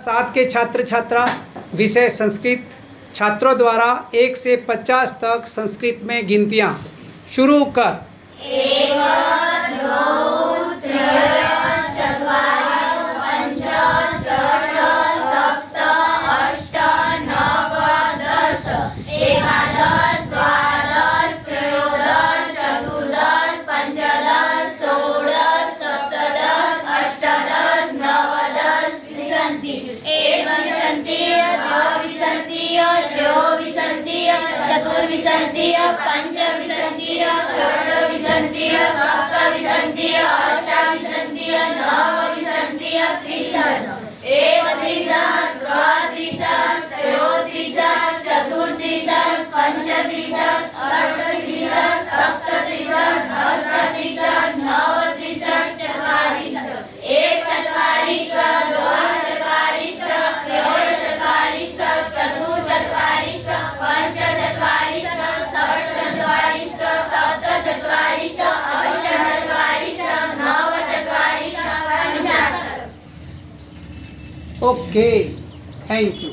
7 के छात्र छात्रा, विषय संस्कृत, छात्रों द्वारा 1 से 50 तक संस्कृत में गिनतियाँ। शुरू कर। 1 2 3 4 5 6 7 8 9 10 11 12 13 14 15 16 17 18 19 विसन्ति। 1 विसन्ति 2 विसन्ति 3 विसन्ति 4 विसन्ति 5 विसन्ति 6 विसन्ति 7 विसन्ति 8 विसन्ति 9 विसन्ति 30। 1 30 2 30 3 30 4 30 5 30 6 30 7 30 8 30 9 30 40। 1 40 2 40 3 40 4 40 5 40 6 40 7 40 8 40 9 40 50। Okay, thank you.